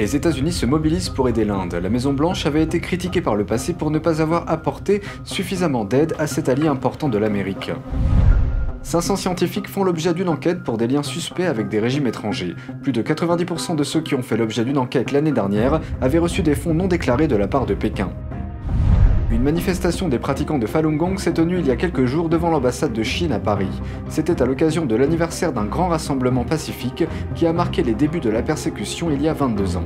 Les États-Unis se mobilisent pour aider l'Inde. La Maison-Blanche avait été critiquée par le passé pour ne pas avoir apporté suffisamment d'aide à cet allié important de l'Amérique. 500 scientifiques font l'objet d'une enquête pour des liens suspects avec des régimes étrangers. Plus de 90% de ceux qui ont fait l'objet d'une enquête l'année dernière avaient reçu des fonds non déclarés de la part de Pékin. Une manifestation des pratiquants de Falun Gong s'est tenue il y a quelques jours devant l'ambassade de Chine à Paris. C'était à l'occasion de l'anniversaire d'un grand rassemblement pacifique qui a marqué les débuts de la persécution il y a 22 ans.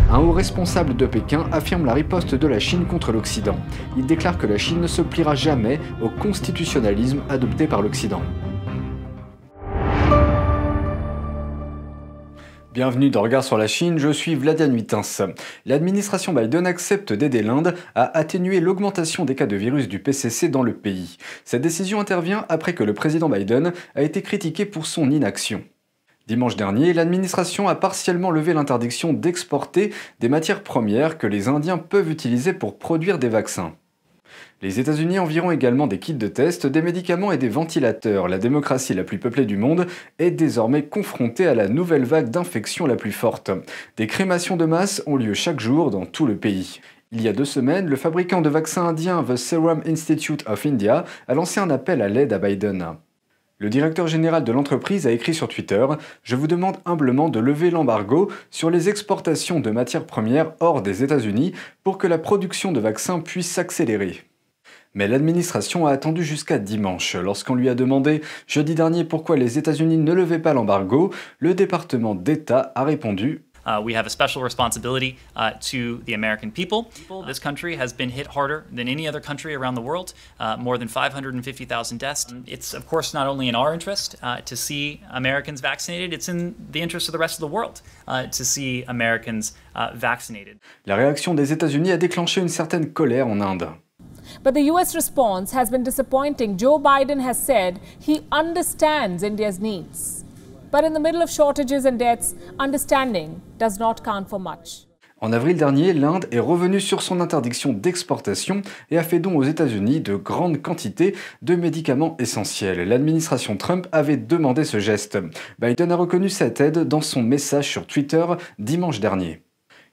Un haut responsable de Pékin affirme la riposte de la Chine contre l'Occident. Il déclare que la Chine ne se pliera jamais au constitutionnalisme adopté par l'Occident. Bienvenue dans Regard sur la Chine, je suis Vladian Huitens. L'administration Biden accepte d'aider l'Inde à atténuer l'augmentation des cas de virus du PCC dans le pays. Cette décision intervient après que le président Biden a été critiqué pour son inaction. Dimanche dernier, l'administration a partiellement levé l'interdiction d'exporter des matières premières que les Indiens peuvent utiliser pour produire des vaccins. Les États-Unis enverront également des kits de test, des médicaments et des ventilateurs. La démocratie la plus peuplée du monde est désormais confrontée à la nouvelle vague d'infection la plus forte. Des crémations de masse ont lieu chaque jour dans tout le pays. Il y a 2 semaines, le fabricant de vaccins indien The Serum Institute of India a lancé un appel à l'aide à Biden. Le directeur général de l'entreprise a écrit sur Twitter « Je vous demande humblement de lever l'embargo sur les exportations de matières premières hors des États-Unis pour que la production de vaccins puisse s'accélérer. » Mais l'administration a attendu jusqu'à dimanche. Lorsqu'on lui a demandé jeudi dernier pourquoi les États-Unis ne levaient pas l'embargo, le département d'État a répondu We have a special responsibility to the American people. This country has been hit harder than any other country around the world, more than 550,000 deaths. It's of course not only in our interest to see Americans vaccinated, it's in the interest of the rest of the world to see Americans vaccinated. La réaction des États-Unis a déclenché une certaine colère en Inde. But the US response has been disappointing. Joe Biden has said he understands India's needs. But in the middle of shortages and deaths, understanding does not count for much. En avril dernier, l'Inde est revenue sur son interdiction d'exportation et a fait don aux États-Unis de grandes quantités de médicaments essentiels. L'administration Trump avait demandé ce geste. Biden a reconnu cette aide dans son message sur Twitter dimanche dernier.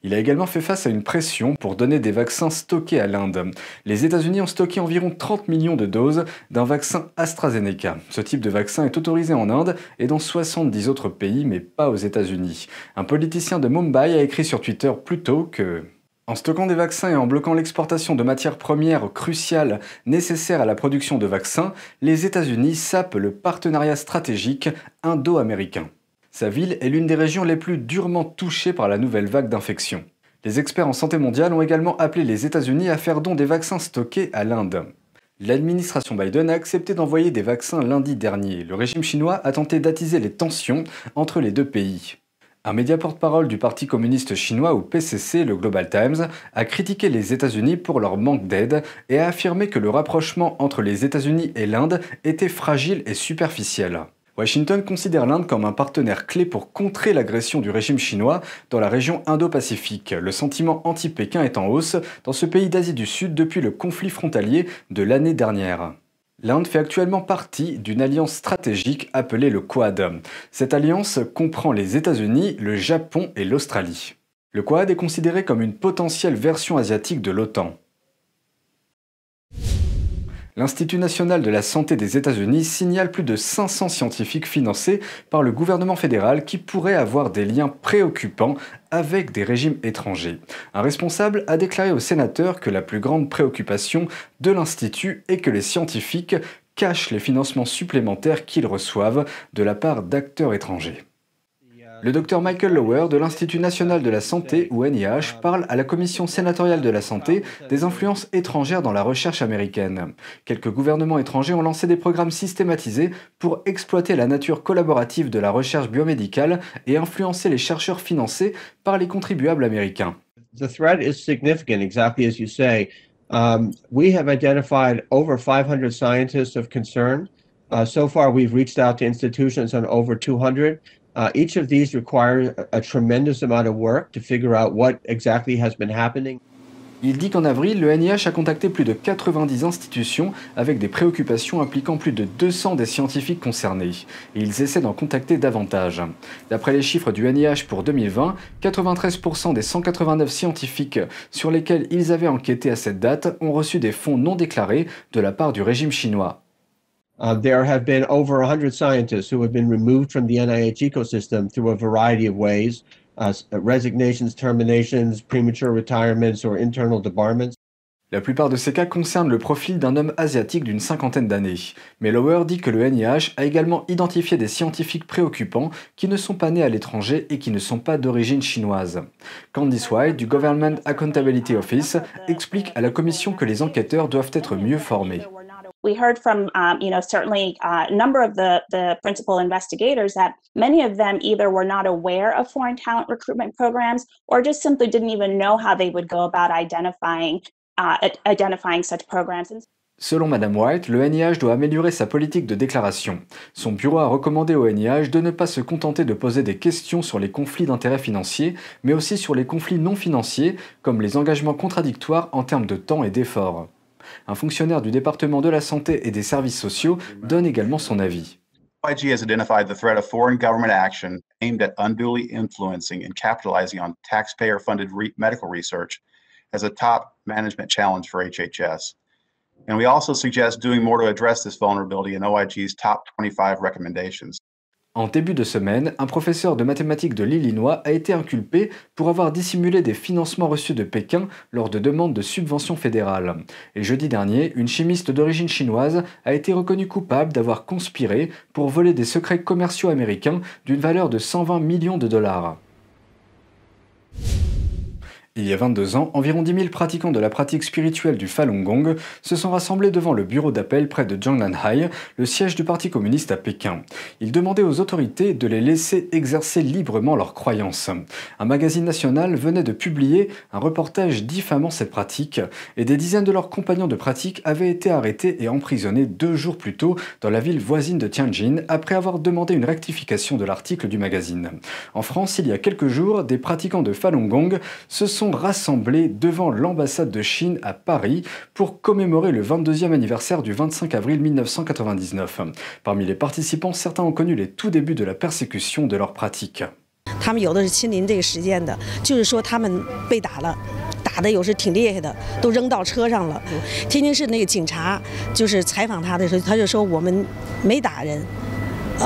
Il a également fait face à une pression pour donner des vaccins stockés à l'Inde. Les États-Unis ont stocké environ 30 millions de doses d'un vaccin AstraZeneca. Ce type de vaccin est autorisé en Inde et dans 70 autres pays, mais pas aux États-Unis. Un politicien de Mumbai a écrit sur Twitter plus tôt que en stockant des vaccins et en bloquant l'exportation de matières premières cruciales nécessaires à la production de vaccins, les États-Unis sapent le partenariat stratégique indo-américain. Sa ville est l'une des régions les plus durement touchées par la nouvelle vague d'infection. Les experts en santé mondiale ont également appelé les États-Unis à faire don des vaccins stockés à l'Inde. L'administration Biden a accepté d'envoyer des vaccins lundi dernier. Le régime chinois a tenté d'attiser les tensions entre les deux pays. Un média porte-parole du Parti communiste chinois ou PCC, le Global Times, a critiqué les États-Unis pour leur manque d'aide et a affirmé que le rapprochement entre les États-Unis et l'Inde était fragile et superficiel. Washington considère l'Inde comme un partenaire clé pour contrer l'agression du régime chinois dans la région Indo-Pacifique. Le sentiment anti-Pékin est en hausse dans ce pays d'Asie du Sud depuis le conflit frontalier de l'année dernière. L'Inde fait actuellement partie d'une alliance stratégique appelée le Quad. Cette alliance comprend les États-Unis, le Japon et l'Australie. Le Quad est considéré comme une potentielle version asiatique de l'OTAN. L'Institut national de la santé des États-Unis signale plus de 500 scientifiques financés par le gouvernement fédéral qui pourraient avoir des liens préoccupants avec des régimes étrangers. Un responsable a déclaré aux sénateurs que la plus grande préoccupation de l'Institut est que les scientifiques cachent les financements supplémentaires qu'ils reçoivent de la part d'acteurs étrangers. Le Dr Michael Lower de l'Institut national de la santé, ou NIH, parle à la Commission sénatoriale de la santé des influences étrangères dans la recherche américaine. Quelques gouvernements étrangers ont lancé des programmes systématisés pour exploiter la nature collaborative de la recherche biomédicale et influencer les chercheurs financés par les contribuables américains. The threat is significant, exactly as you say. We have identified over 500 scientists of concern. So far, we've reached out to institutions on over 200. Each of these requires a tremendous amount of work to figure out what exactly has been happening. Il dit qu'en avril, le NIH a contacté plus de 90 institutions avec des préoccupations impliquant plus de 200 des scientifiques concernés. Et ils essaient d'en contacter davantage. D'après les chiffres du NIH pour 2020, 93% des 189 scientifiques sur lesquels ils avaient enquêté à cette date ont reçu des fonds non déclarés de la part du régime chinois. There have been over 100 scientists who have been removed from the NIH ecosystem through a variety of ways. Resignations, terminations, premature retirements, or internal debarments. La plupart de ces cas concernent le profil d'un homme asiatique d'une cinquantaine d'années. Mais Lower dit que le NIH a également identifié des scientifiques préoccupants qui ne sont pas nés à l'étranger et qui ne sont pas d'origine chinoise. Candice White du Government Accountability Office explique à la commission que les enquêteurs doivent être mieux formés. We heard from, certainly a number of the principal investigators that many of them either were not aware of foreign talent recruitment programs or just simply didn't even know how they would go about identifying such programs. Selon Madame White, le NIH doit améliorer sa politique de déclaration. Son bureau a recommandé au NIH de ne pas se contenter de poser des questions sur les conflits d'intérêts financiers, mais aussi sur les conflits non financiers, comme les engagements contradictoires en termes de temps et d'efforts. Un fonctionnaire du département de la santé et des services sociaux donne également son avis. OIG has identified the threat of foreign government action aimed at unduly influencing and capitalizing on taxpayer-funded medical research as a top management challenge for HHS. And we also suggest doing more to address this vulnerability in OIG's top 25 recommendations. En début de semaine, un professeur de mathématiques de l'Illinois a été inculpé pour avoir dissimulé des financements reçus de Pékin lors de demandes de subventions fédérales. Et jeudi dernier, une chimiste d'origine chinoise a été reconnue coupable d'avoir conspiré pour voler des secrets commerciaux américains d'une valeur de 120 millions de dollars. Il y a 22 ans, environ 10 000 pratiquants de la pratique spirituelle du Falun Gong se sont rassemblés devant le bureau d'appel près de Zhongnanhai, le siège du Parti communiste à Pékin. Ils demandaient aux autorités de les laisser exercer librement leurs croyances. Un magazine national venait de publier un reportage diffamant cette pratique et des dizaines de leurs compagnons de pratique avaient été arrêtés et emprisonnés 2 jours plus tôt dans la ville voisine de Tianjin après avoir demandé une rectification de l'article du magazine. En France, il y a quelques jours, des pratiquants de Falun Gong se sont rassemblés devant l'ambassade de Chine à Paris pour commémorer le 22e anniversaire du 25 avril 1999. Parmi les participants, certains ont connu les tout débuts de la persécution de leur pratique. 他们有的是亲临这个实践的，就是说他们被打了。 打的有时挺厉害的，都扔到车上了。天津市那个警察就是采访他的时候，他就说我们没打人，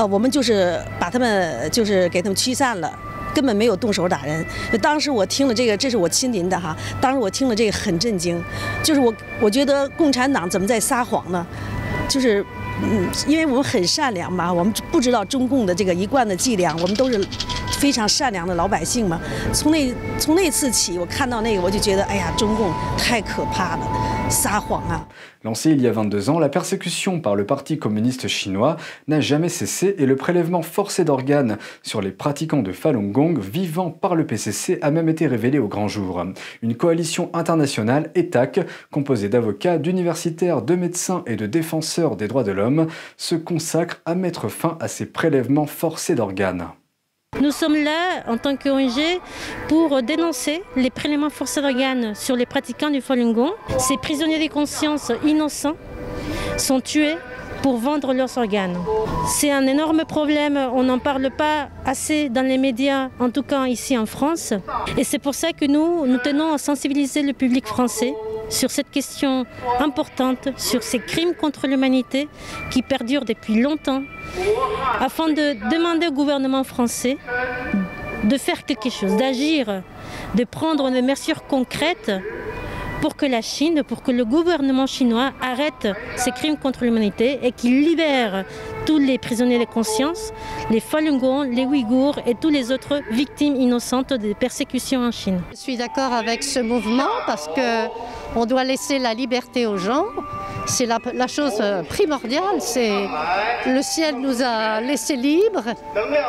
我们就是把他们就是给他们驱散了。 根本没有动手打人。当时我听了这个，这是我亲临的哈。当时我听了这个很震惊，就是我觉得共产党怎么在撒谎呢？就是因为我们很善良嘛，我们不知道中共的这个一贯的伎俩，我们都是非常善良的老百姓嘛。从那次起，我看到那个我就觉得，哎呀，中共太可怕了，撒谎啊！ Lancée il y a 22 ans, la persécution par le Parti communiste chinois n'a jamais cessé et le prélèvement forcé d'organes sur les pratiquants de Falun Gong vivant par le PCC a même été révélé au grand jour. Une coalition internationale, ETAC, composée d'avocats, d'universitaires, de médecins et de défenseurs des droits de l'homme, se consacre à mettre fin à ces prélèvements forcés d'organes. Nous sommes là, en tant qu'ONG, pour dénoncer les prélèvements forcés d'organes sur les pratiquants du Falun Gong. Ces prisonniers de conscience innocents sont tués pour vendre leurs organes. C'est un énorme problème, on n'en parle pas assez dans les médias, en tout cas ici en France. Et c'est pour ça que nous tenons à sensibiliser le public français sur cette question importante, sur ces crimes contre l'humanité qui perdurent depuis longtemps, afin de demander au gouvernement français de faire quelque chose, d'agir, de prendre des mesures concrètes pour que la Chine, pour que le gouvernement chinois arrête ces crimes contre l'humanité et qu'il libère tous les prisonniers de conscience, les Falun Gong, les Ouïghours et toutes les autres victimes innocentes des persécutions en Chine. Je suis d'accord avec ce mouvement parce qu'on doit laisser la liberté aux gens. C'est la chose primordiale, le ciel nous a laissés libres.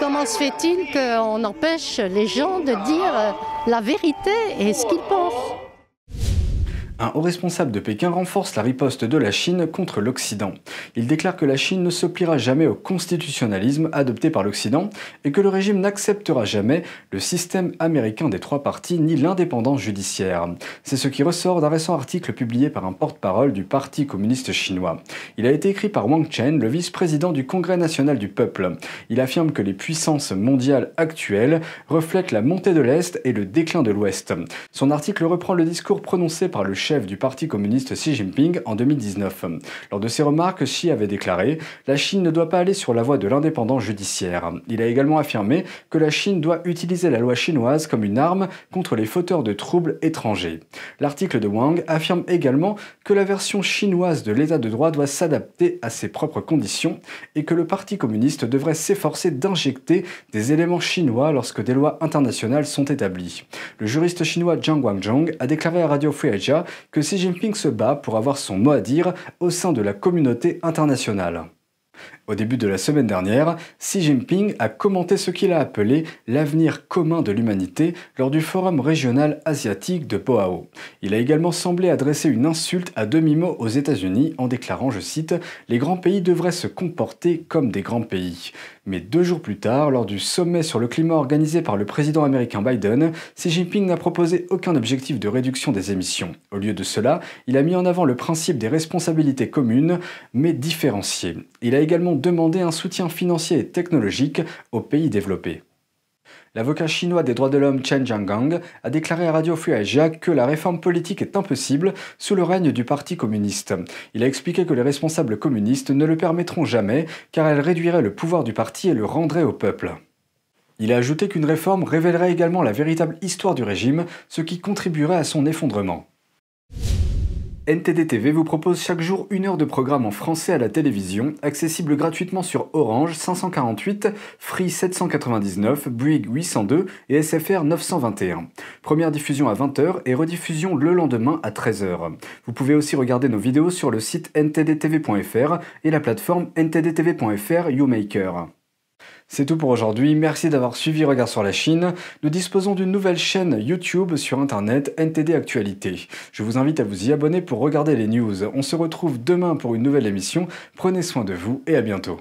Comment se fait-il qu'on empêche les gens de dire la vérité et ce qu'ils pensent ? Un haut responsable de Pékin renforce la riposte de la Chine contre l'Occident. Il déclare que la Chine ne se pliera jamais au constitutionnalisme adopté par l'Occident et que le régime n'acceptera jamais le système américain des 3 partis ni l'indépendance judiciaire. C'est ce qui ressort d'un récent article publié par un porte-parole du Parti communiste chinois. Il a été écrit par Wang Chen, le vice-président du Congrès national du peuple. Il affirme que les puissances mondiales actuelles reflètent la montée de l'Est et le déclin de l'Ouest. Son article reprend le discours prononcé par le chef du Parti communiste Xi Jinping en 2019. Lors de ses remarques, Xi avait déclaré « La Chine ne doit pas aller sur la voie de l'indépendance judiciaire ». Il a également affirmé que la Chine doit utiliser la loi chinoise comme une arme contre les fauteurs de troubles étrangers. L'article de Wang affirme également que la version chinoise de l'état de droit doit s'adapter à ses propres conditions et que le Parti communiste devrait s'efforcer d'injecter des éléments chinois lorsque des lois internationales sont établies. Le juriste chinois Zhang Guangzhong a déclaré à Radio Free Asia que Xi Jinping se bat pour avoir son mot à dire au sein de la communauté internationale. Au début de la semaine dernière, Xi Jinping a commenté ce qu'il a appelé l'avenir commun de l'humanité lors du forum régional asiatique de Boao. Il a également semblé adresser une insulte à demi-mot aux États-Unis en déclarant, je cite, « Les grands pays devraient se comporter comme des grands pays ». Mais 2 jours plus tard, lors du sommet sur le climat organisé par le président américain Biden, Xi Jinping n'a proposé aucun objectif de réduction des émissions. Au lieu de cela, il a mis en avant le principe des responsabilités communes, mais différenciées. Il a également demandé un soutien financier et technologique aux pays développés. L'avocat chinois des droits de l'homme Chen Jiangang a déclaré à Radio Free Asia que la réforme politique est impossible sous le règne du Parti communiste. Il a expliqué que les responsables communistes ne le permettront jamais car elle réduirait le pouvoir du parti et le rendrait au peuple. Il a ajouté qu'une réforme révélerait également la véritable histoire du régime, ce qui contribuerait à son effondrement. NTD TV vous propose chaque jour 1 heure de programme en français à la télévision, accessible gratuitement sur Orange 548, Free 799, Bouygues 802 et SFR 921. Première diffusion à 20h et rediffusion le lendemain à 13h. Vous pouvez aussi regarder nos vidéos sur le site ntdtv.fr et la plateforme ntdtv.fr YouMaker. C'est tout pour aujourd'hui, merci d'avoir suivi Regard sur la Chine. Nous disposons d'une nouvelle chaîne YouTube sur internet, NTD Actualité. Je vous invite à vous y abonner pour regarder les news. On se retrouve demain pour une nouvelle émission. Prenez soin de vous et à bientôt.